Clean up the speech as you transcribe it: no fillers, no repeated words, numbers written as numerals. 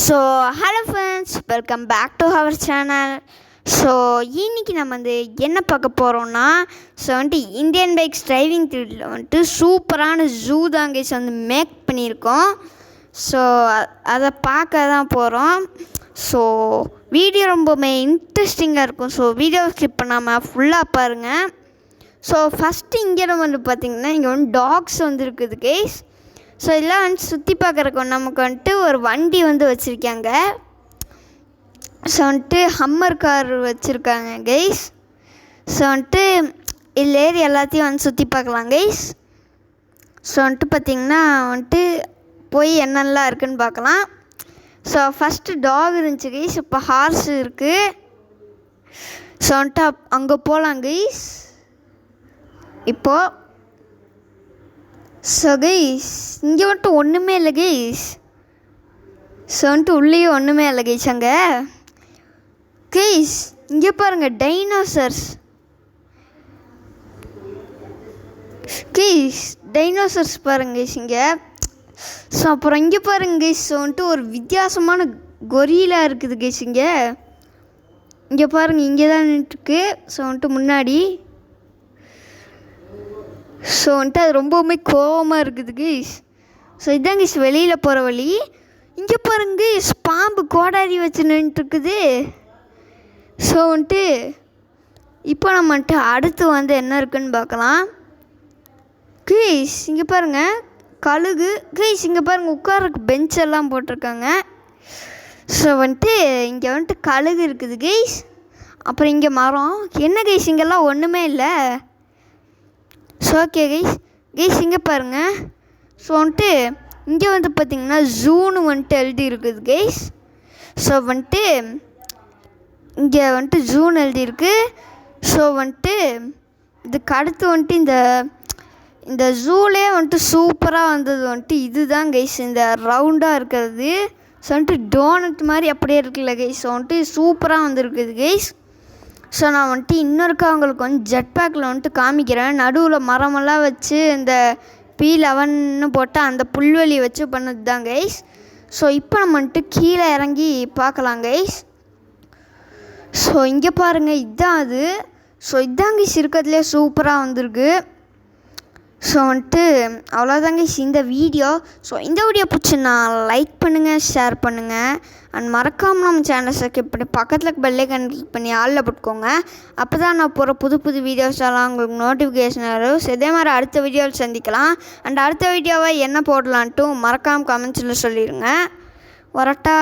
So hello friends, welcome back to our channel. So இன்றைக்கி நம்ம என்ன பார்க்க போகிறோம்னா, ஸோ இந்தியன் பைக்ஸ் டிரைவிங் த்ரில்லில் சூப்பரான ஜூ தாங்க மேக் பண்ணியிருக்கோம். ஸோ அதை பார்க்க தான் போகிறோம். ஸோ வீடியோ ரொம்பவுமே இன்ட்ரெஸ்டிங்காக இருக்கும். ஸோ வீடியோ ஸ்கிப் பண்ணாமல் ஃபுல்லாக பாருங்கள். ஸோ ஃபஸ்ட்டு இங்கே பார்த்திங்கன்னா இங்கே டாக்ஸ் இருக்குது கேஸ். ஸோ இதெல்லாம் சுற்றி பார்க்குறக்கு நமக்கு ஒரு வண்டி வச்சுருக்காங்க. ஸோ ஹம்மர் கார் வச்சுருக்காங்க கைஸ். ஸோ இதில் ஏறி எல்லாத்தையும் சுற்றி பார்க்கலாம் கைஸ். ஸோ பார்த்திங்கன்னா போய் என்னெல்லாம் இருக்குதுன்னு பார்க்கலாம். ஸோ ஃபஸ்ட்டு டாக் இருந்துச்சு கைஸ். இப்போ ஹார்ஸ் இருக்குது. ஸோ அங்கே போகலாம் கைஸ் இப்போது. ஸோ கைஸ் இங்கே ஒன்றுமே இல்லை கைஸ். ஸோ உள்ளேயும் ஒன்றுமே இல்லை கைஸ். அங்கே கைஸ் இங்கே பாருங்கள் டைனோசர்ஸ். கைஸ் டைனோசர்ஸ் பாருங்க கைஸ் இங்கே. ஸோ அப்புறம் இங்கே பாருங்க கைஸ். ஸோ ஒரு வித்தியாசமான கொரிலா இருக்குது கைஸ் இங்கே. இங்கே பாருங்கள் இங்கே தான் நின்றுருக்கு. ஸோ முன்னாடி. ஸோ அது ரொம்பவுமே கோவமாக இருக்குது கைஸ். ஸோ இதான் கைஸ் வெளியில் போகிற வழி. இங்கே பாருங்க கைஸ் பாம்பு கோடாரி வச்சு நின்றுட்டுருக்குது. ஸோ இப்போ நம்ம அடுத்து என்ன இருக்குதுன்னு பார்க்கலாம். கைஸ் இங்கே பாருங்கள் கழுகு. கைஸ் இங்கே பாருங்கள் உட்கார்றதுக்கு பெஞ்செல்லாம் போட்டிருக்காங்க. ஸோ இங்கே கழுகு இருக்குது கைஸ். அப்புறம் இங்கே மரம். என்ன கைஸ் இங்கெல்லாம் ஒன்றுமே இல்லை. So okay guys. கைஸ் இங்கே பாருங்கள். ஸோ இங்கே பார்த்திங்கன்னா ஜூன்னு எழுதி இருக்குது கைஸ். ஸோ இங்கே ஜூன் எழுதியிருக்கு. ஸோ இதுக்கு அடுத்து இந்த ஜூலே சூப்பராக வந்தது இதுதான் கைஸ். இந்த ரவுண்டாக இருக்கிறது. ஸோ டோனட் மாதிரி அப்படியே இருக்குல்ல கைஸ். ஸோ சூப்பராக வந்துருக்குது கைஸ். ஸோ நான் இன்னொருக்கா உங்களுக்கு ஜெட் பேக்கில் காமிக்கிறேன். நடுவில் மரமெல்லாம் வச்சு இந்த P11 போட்டு அந்த புல்வெளி வச்சு பண்ணது தான் கைஸ். ஸோ இப்போ நம்ம கீழே இறங்கி பார்க்கலாம் கைஸ். ஸோ இங்கே பாருங்கள் இதுதான் அது. ஸோ இதுதான் கைஸ் இருக்கிறதுலே சூப்பராக வந்திருக்கு. ஸோ அவ்வளோதாங்க இந்த வீடியோ. ஸோ இந்த வீடியோ பிடிச்சுன்னா லைக் பண்ணுங்கள், ஷேர் பண்ணுங்கள். அண்ட் மறக்காமல் நம்ம சேனலை சப்ஸ்கிரைப் பண்ணி பக்கத்தில் பெல்லைக்கான் கிளிக் பண்ணி ஆளில் போட்டுக்கோங்க. அப்போ தான் நான் போகிற புது புது வீடியோஸ் எல்லாம் உங்களுக்கு நோட்டிஃபிகேஷன் வரும். ஸோ இதே மாதிரி அடுத்த வீடியோவில் சந்திக்கலாம். அண்ட் அடுத்த வீடியோவை என்ன போடலான்ட்டும் மறக்காமல் கமெண்ட்ஸில் சொல்லிடுங்க. வரட்டா.